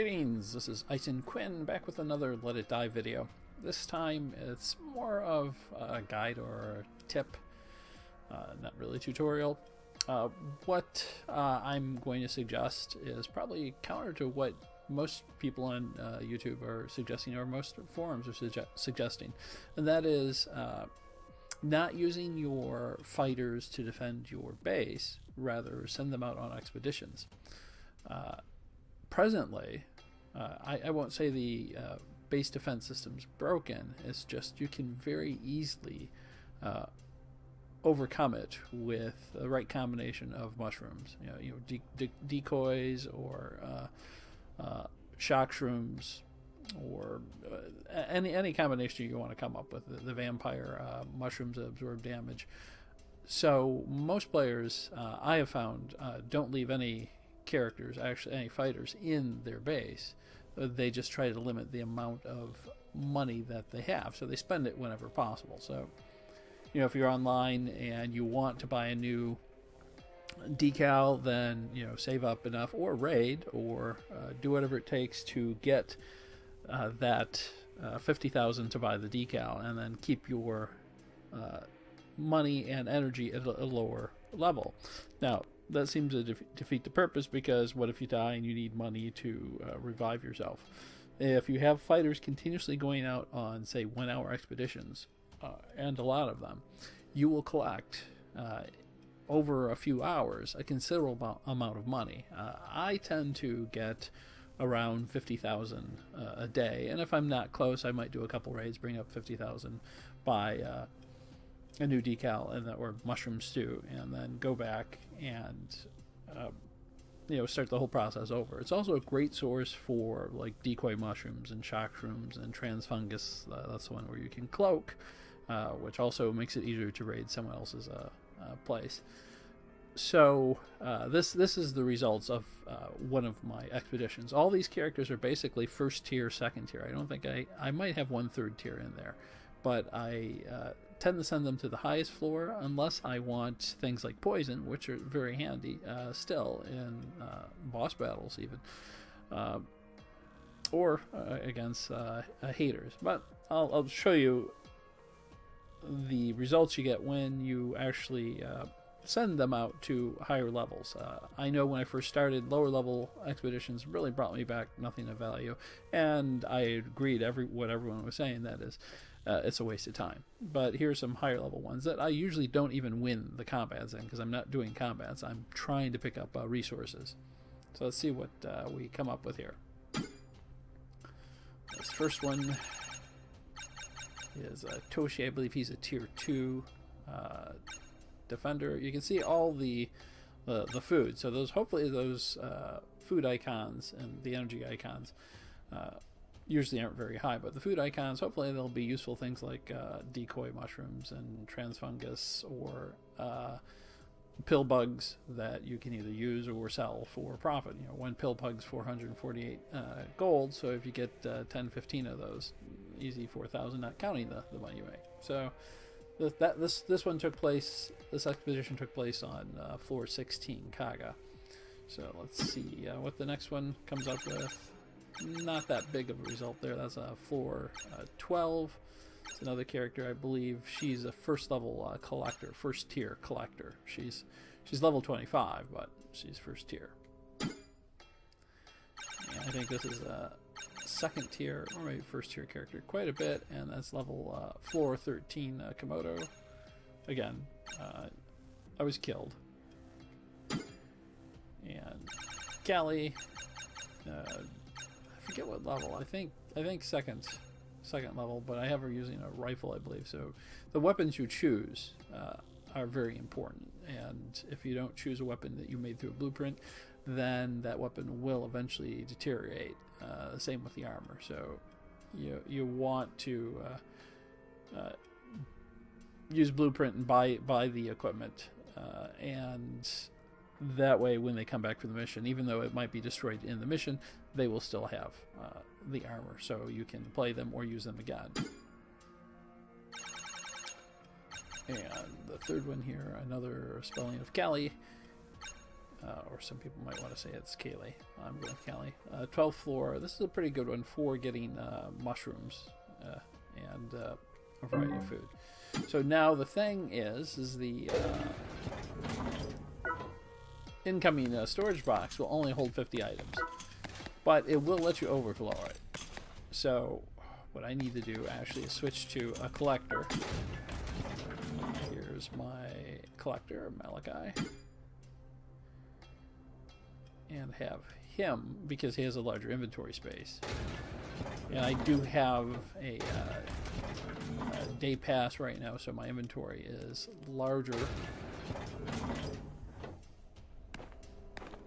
Greetings, this is Ison Quinn back with another Let It Die video. This time it's more of a guide or a tip, not really a tutorial. What I'm going to suggest is probably counter to what most people on YouTube are suggesting, or most forums are suggesting, and that is not using your fighters to defend your base, rather send them out on expeditions. Presently, I won't say the base defense system's broken. It's just you can very easily overcome it with the right combination of mushrooms. Decoys or shock shrooms, or any combination you want to come up with. The vampire mushrooms that absorb damage. So most players, I have found, don't leave any characters, actually any fighters, in their base. They just try to limit the amount of money that they have, so they spend it whenever possible. So if you're online and you want to buy a new decal, then save up enough, or raid, or do whatever it takes to get that 50,000 to buy the decal, and then keep your money and energy at a lower level. Now that seems to defeat the purpose, because what if you die and you need money to revive yourself? If you have fighters continuously going out on, say, 1 hour expeditions, and a lot of them, you will collect over a few hours a considerable amount of money. I tend to get around 50,000 a day, and if I'm not close, I might do a couple raids, bring up 50,000, buy a new decal or mushroom stew, and then go back and start the whole process over. It's also a great source for like decoy mushrooms and shock shrooms and trans fungus. That's the one where you can cloak, which also makes it easier to raid someone else's place. So this is the results of one of my expeditions. All these characters are basically first tier, second tier. I don't think I might have 1/3 tier in there, but I tend to send them to the highest floor unless I want things like poison, which are very handy still in boss battles even, or against haters. But I'll show you the results you get when you actually send them out to higher levels. I know when I first started, lower level expeditions really brought me back nothing of value, and I agreed what everyone was saying, that is it's a waste of time. But here's some higher level ones that I usually don't even win the combats in, because I'm not doing combats, I'm trying to pick up resources. So let's see what we come up with here. This first one is Toshi. I believe he's a tier 2 defender. You can see all the food, so hopefully those food icons and the energy icons usually aren't very high, but the food icons, hopefully they'll be useful things like decoy mushrooms and trans fungus, or pill bugs that you can either use or sell for profit. One pill bug's 448 gold, so if you get 10-15 of those, easy 4,000, not counting the money you make. So this one took place, this expedition took place on floor 16, Kaga. So let's see what the next one comes up with. Not that big of a result there. That's a floor 12. It's another character, I believe she's a first level collector, first tier collector. She's level 25, but she's first tier. And I think this is a second tier, or maybe first tier character, quite a bit, and that's level floor 13 Komodo. Again, I was killed. And Callie, I forget what level. I think second level, but I have her using a rifle, I believe. So the weapons you choose are very important, and if you don't choose a weapon that you made through a blueprint, then that weapon will eventually deteriorate. Same with the armor. So you want to use blueprint and buy the equipment, and that way when they come back for the mission, even though it might be destroyed in the mission, they will still have the armor, so you can play them or use them again. And the third one here, another spelling of Callie. or some people might want to say it's Kaylee. I'm going with Callie. 12th floor. This is a pretty good one for getting mushrooms and a variety of food. So now the thing is the incoming storage box will only hold 50 items, but it will let you overflow it. So what I need to do actually is switch to a collector. Here's my collector, Malachi, and have him, because he has a larger inventory space. And I do have a day pass right now, so my inventory is larger.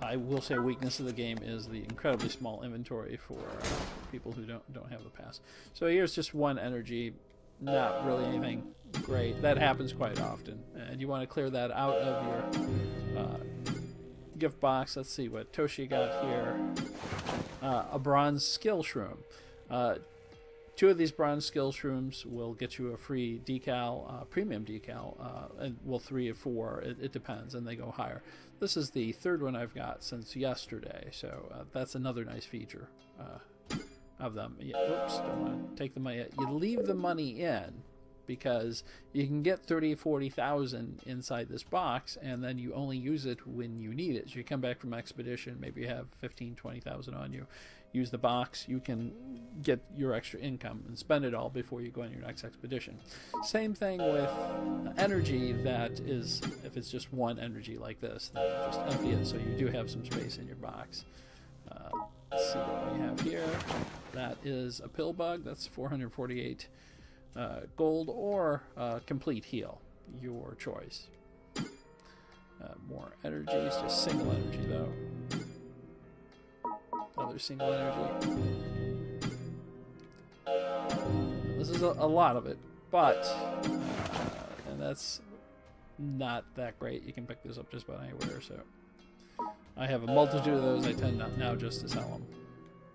I will say a weakness of the game is the incredibly small inventory for people who don't have the pass. So here's just one energy, not really anything great. That happens quite often, and you want to clear that out of your gift box. Let's see what Toshi got here. A bronze skill shroom. 2 of these bronze skill shrooms will get you a free decal, premium decal, and well, 3 or 4, it depends, and they go higher. This is the 3rd one I've got since yesterday, so that's another nice feature of them. Yeah, oops, don't want to take the money. You leave the money in, because you can get 30,000, 40,000 inside this box, and then you only use it when you need it. So you come back from expedition, maybe you have 15,000, 20,000 on you. Use the box, you can get your extra income and spend it all before you go on your next expedition. Same thing with energy. That is, if it's just one energy like this, then just empty it so you do have some space in your box. Let's see what we have here. That is a pill bug. That's 448 gold, or complete heal, your choice. More energies, just single energy though. Other single energy. This is a lot of it, but and that's not that great. You can pick this up just about anywhere. So I have a multitude of those. I tend not now just to sell them.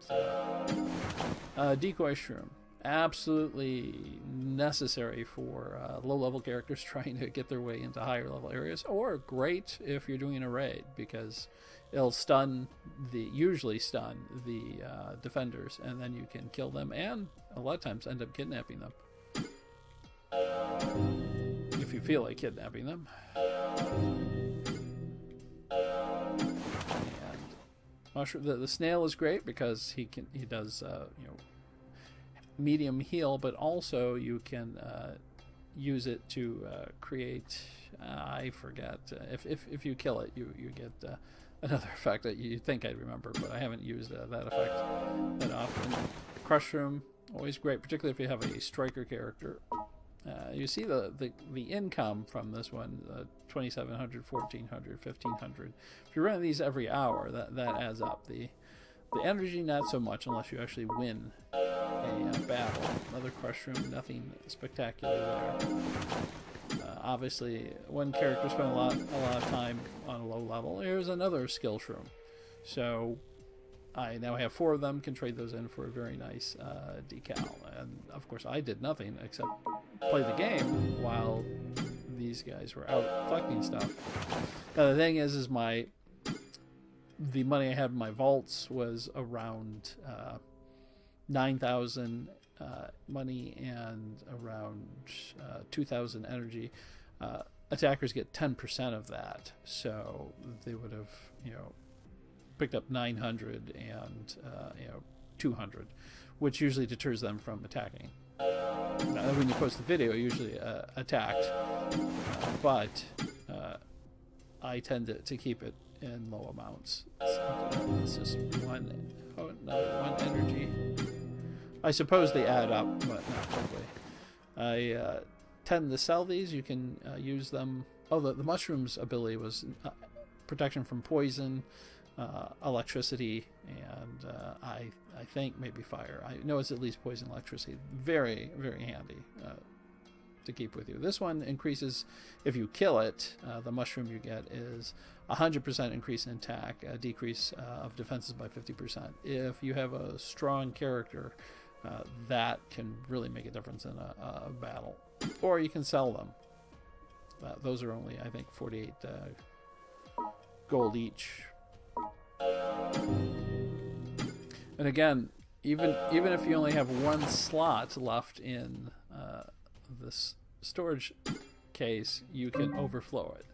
So, decoy shroom, absolutely necessary for low-level characters trying to get their way into higher-level areas, or great if you're doing a raid, because it'll usually stun the defenders, and then you can kill them, and a lot of times end up kidnapping them if you feel like kidnapping them. And the snail is great because he does medium heal, but also you can use it to create. I forget if you kill it, you get another effect that you think I'd remember, but I haven't used that effect that often. Crush room, always great, particularly if you have a striker character. You see the income from this one, 2,700, 1,400, 1,500. If you're running these every hour, that adds up. The energy, not so much, unless you actually win a battle. Another crush room, nothing spectacular there. Obviously, one character spent a lot of time on a low level. Here's another skill shroom. So I now have 4 of them, can trade those in for a very nice decal. And of course I did nothing except play the game while these guys were out collecting stuff. Now the thing is the money I had in my vaults was around 9,000 money and around 2,000 energy. Attackers get 10% of that, so they would have picked up 900 and 200, which usually deters them from attacking. Now, when you post the video, usually attacked, but I tend to keep it in low amounts. So it's just another one energy. I suppose they add up, but not quickly. I tend to sell these. You can use them. Oh, the mushrooms ability was protection from poison, electricity, and I think maybe fire. I know it's at least poison, electricity. Very, very handy to keep with you. This one increases if you kill it. The mushroom you get is 100% increase in attack, a decrease of defenses by 50%. If you have a strong character, that can really make a difference in a battle. Or you can sell them. Those are only, I think, 48 gold each. And again, even if you only have one slot left in this storage case, you can overflow it.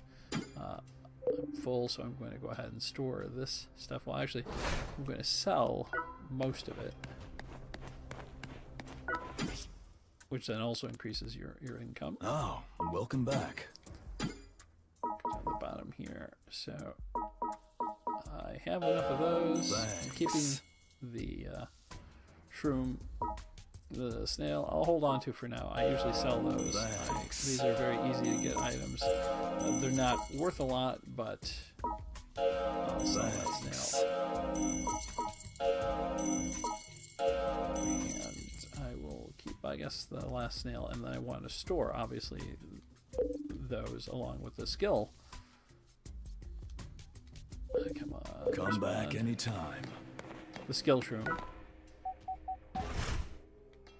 I'm full, so I'm going to go ahead and store this stuff. Well, actually, I'm going to sell most of it, which then also increases your income. Oh, welcome back. On the bottom here. So I have enough of those. I'm keeping the shroom, the snail, I'll hold on to for now. I usually sell those. These are very easy to get items. They're not worth a lot, but I'll sell that snail. And I will keep, I guess, the last snail, and then I want to store, obviously, those along with the skill. Come on. Come back anytime. The skill shroom.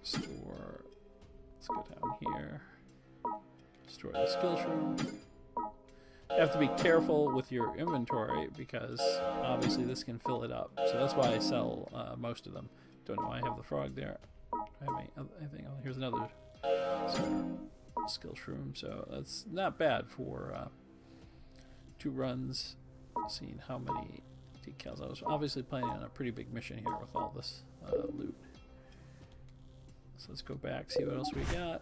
Store. Let's go down here. Store the skill shroom. You have to be careful with your inventory because obviously this can fill it up. So that's why I sell most of them. Don't know why I have the frog there. I have anything. Oh, here's another skill shroom. So that's not bad for 2 runs. Seeing how many decals. I was obviously playing on a pretty big mission here with all this loot. So let's go back, see what else we got.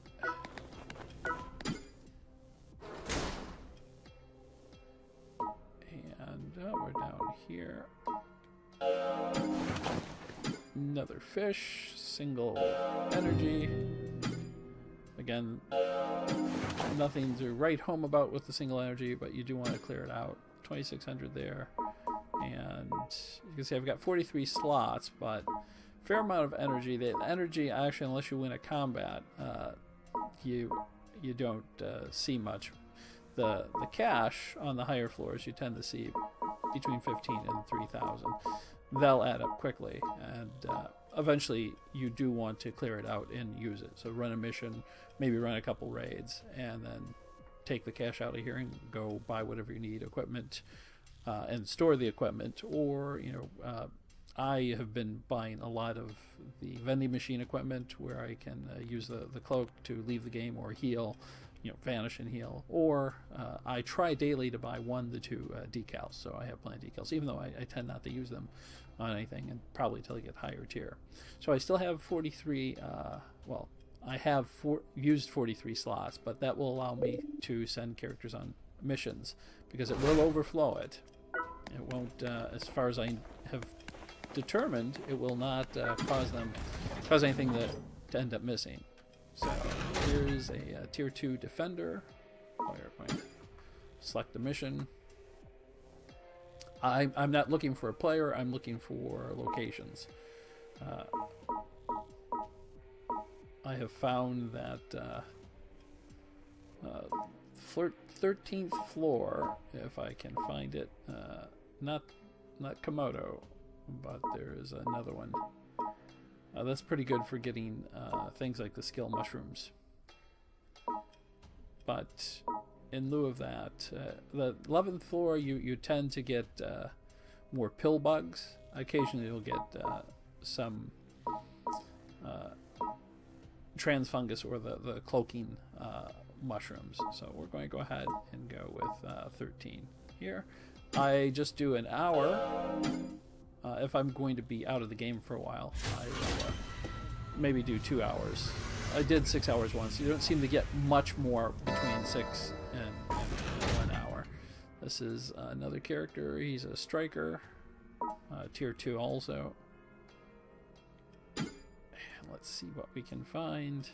And we're down here. Another fish, single energy. Again, nothing to write home about with the single energy, but you do want to clear it out. 2,600 there. And you can see I've got 43 slots, but fair amount of energy. The energy, actually, unless you win a combat, you don't see much. The cash on the higher floors, you tend to see between 15 and 3,000. They'll add up quickly, and eventually you do want to clear it out and use it. So run a mission, maybe run a couple raids, and then take the cash out of here and go buy whatever you need, equipment, and store the equipment. Or, I have been buying a lot of the vending machine equipment where I can use the cloak to leave the game or heal, vanish and heal. Or I try daily to buy 1 to 2 decals, so I have plenty of decals, even though I tend not to use them on anything, and probably till I get higher tier. So I still have 43, I have used 43 slots, but that will allow me to send characters on missions, because it will overflow it. It won't, as far as I have determined, it will not cause anything to end up missing. So here's a tier 2 defender. Select the mission. I'm not looking for a player, I'm looking for locations. I have found that 13th floor, if I can find it, not Komodo, but there is another one. That's pretty good for getting things like the skill mushrooms. But in lieu of that, the 11th floor, you tend to get more pill bugs. Occasionally you'll get some transfungus or the cloaking mushrooms. So we're going to go ahead and go with 13 here. I just do an hour. If I'm going to be out of the game for a while, I will maybe do 2 hours. I did 6 hours once. You don't seem to get much more between 6 and 1 hour. This is another character. He's a striker, tier 2 also. And let's see what we can find.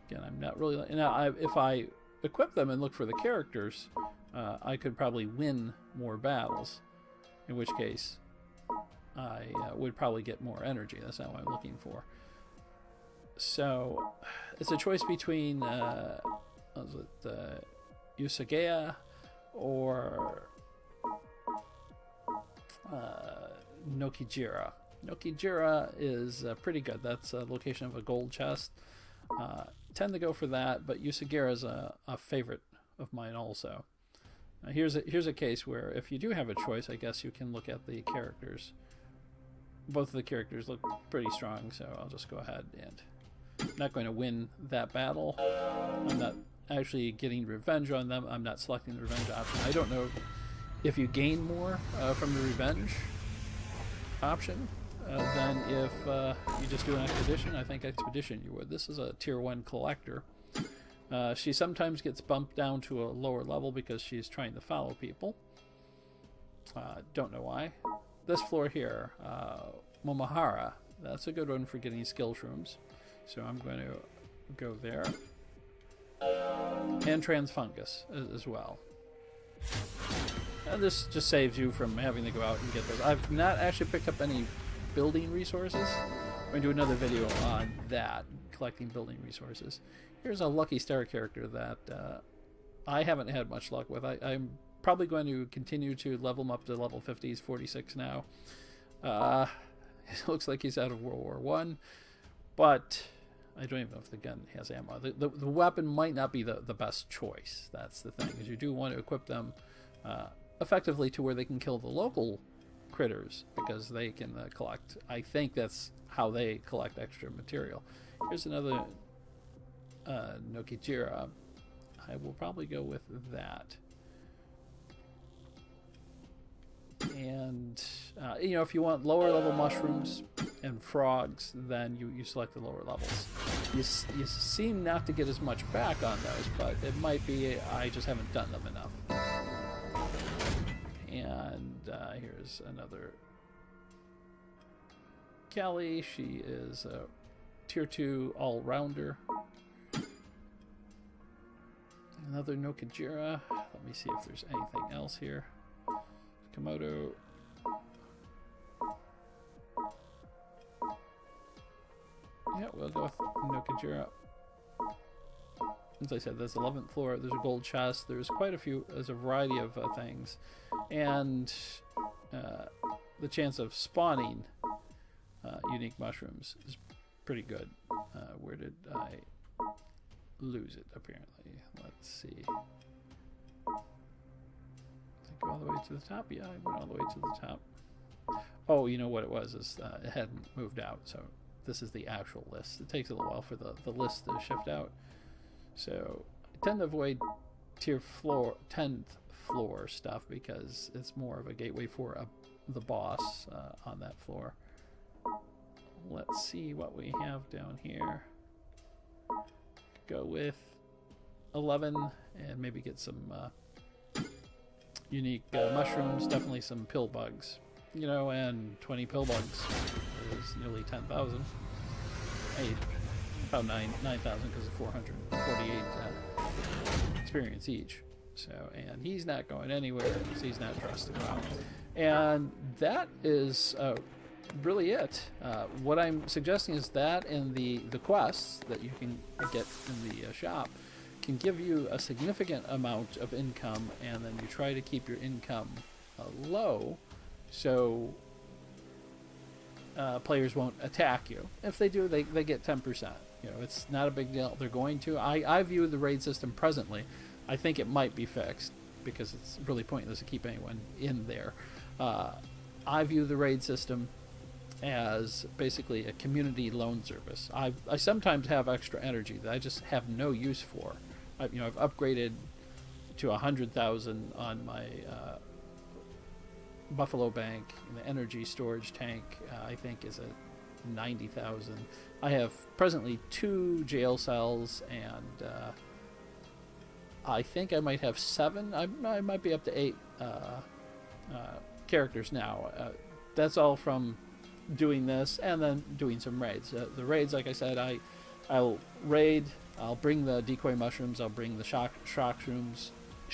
Again, I'm not really... Now, if I equip them and look for the characters, I could probably win more battles. In which case, I would probably get more energy. That's not what I'm looking for. So, it's a choice between Usagea or Nokijira. Nokijira is pretty good. That's a location of a gold chest. Tend to go for that, but Usagera is a favorite of mine also. Here's a case where if you do have a choice, I guess you can look at the characters. Both of the characters look pretty strong, so I'll just go ahead and... I'm not going to win that battle. I'm not actually getting revenge on them. I'm not selecting the revenge option. I don't know if you gain more from the revenge option than if you just do an expedition. I think expedition you would. This is a tier 1 collector. She sometimes gets bumped down to a lower level because she's trying to follow people. Don't know why. This floor here, Momahara, that's a good one for getting skill shrooms. So I'm going to go there. And Transfungus as well. And this just saves you from having to go out and get those. I've not actually picked up any building resources. I'm going to do another video on that, collecting building resources. Here's a Lucky Star character that I haven't had much luck with. I'm probably going to continue to level him up to level 50. He's 46 now. It looks like he's out of World War One, but I don't even know if the gun has ammo. The weapon might not be the best choice. That's the thing, is you do want to equip them effectively to where they can kill the local critters, because they can collect. I think that's how they collect extra material. Here's another Nokijira. I will probably go with that. And you know, if you want lower level mushrooms and frogs, then you select the lower levels. You seem not to get as much back on those, but it might be I just haven't done them enough. And here's another Kelly. She is a tier 2 all-rounder. Another Nokijira. Let me see if there's anything else here. Komodo. Yeah, we'll go with Nokijira. As I said, there's 11th floor. There's a gold chest. There's quite a few. There's a variety of things, and the chance of spawning unique mushrooms is pretty good. Where did I lose it? Apparently, let's see. Go all the way to the top. Yeah, I went all the way to the top. Oh, you know what it was is it hadn't moved out, so this is the actual list. It takes a little while for the list to shift out. So I tend to avoid 10th floor stuff because it's more of a gateway for the boss on that floor. Let's see what we have down here. Go with 11 and maybe get some unique mushrooms, definitely some pill bugs, you know, and 20 pill bugs is nearly 10,000. About 9,000 because of 448 experience each. So, and he's not going anywhere because he's not trusted around. And that is really it. What I'm suggesting is that in the quests that you can get in the shop can give you a significant amount of income, and then you try to keep your income low so players won't attack you. If they do, they get 10%. You know, it's not a big deal. They're going to. I view the raid system presently. I think it might be fixed because it's really pointless to keep anyone in there. I view the raid system as basically a community loan service. I sometimes have extra energy that I just have no use for. I've upgraded to 100,000 on my Buffalo Bank. The energy storage tank I think is at 90,000. I have presently 2 jail cells, and I think I might have 7. I might be up to 8 characters now. That's all from doing this and then doing some raids. The raids, like I said, I'll raid. I'll bring the decoy mushrooms. I'll bring the shock shrooms.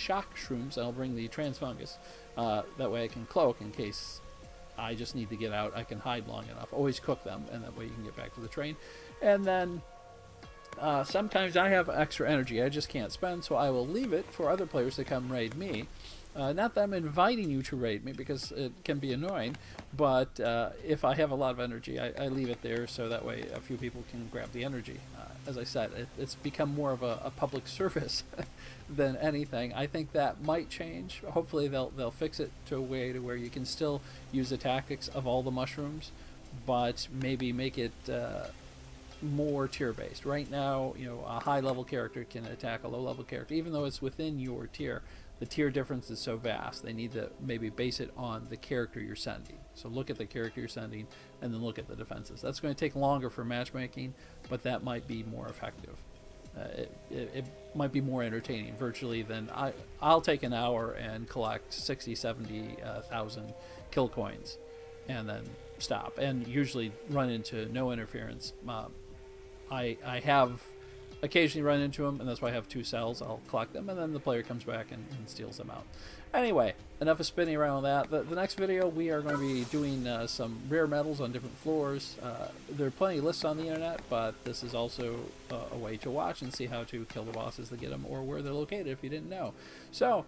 And I'll bring the transfungus. That way I can cloak in case I just need to get out. I can hide long enough. Always cook them, and that way you can get back to the train. And then sometimes I have extra energy I just can't spend, so I will leave it for other players to come raid me. Not that I'm inviting you to raid me, because it can be annoying, but if I have a lot of energy, I leave it there so that way a few people can grab the energy. As I said, it's become more of a public service than anything. I think that might change. Hopefully they'll fix it to a way to where you can still use the tactics of all the mushrooms, but maybe make it more tier based. Right now, a high level character can attack a low level character, even though it's within your tier. The tier difference is so vast. They need to maybe base it on the character you're sending. So look at the character you're sending, and then look at the defenses. That's going to take longer for matchmaking, but that might be more effective. It might be more entertaining virtually than I'll take an hour and collect 60, 70,000 kill coins, and then stop, and usually run into no interference. I have occasionally run into them, and that's why I have 2 cells. I'll collect them, and then the player comes back and steals them out. Anyway, enough of spinning around that. The next video, we are going to be doing some rare metals on different floors. There are plenty of lists on the internet, but this is also a way to watch and see how to kill the bosses to get them, or where they're located if you didn't know. So,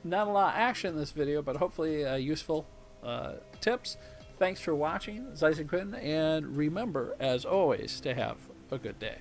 not a lot of action in this video, but hopefully useful tips. Thanks for watching, Zeiss and Quinn, and remember, as always, to have a good day.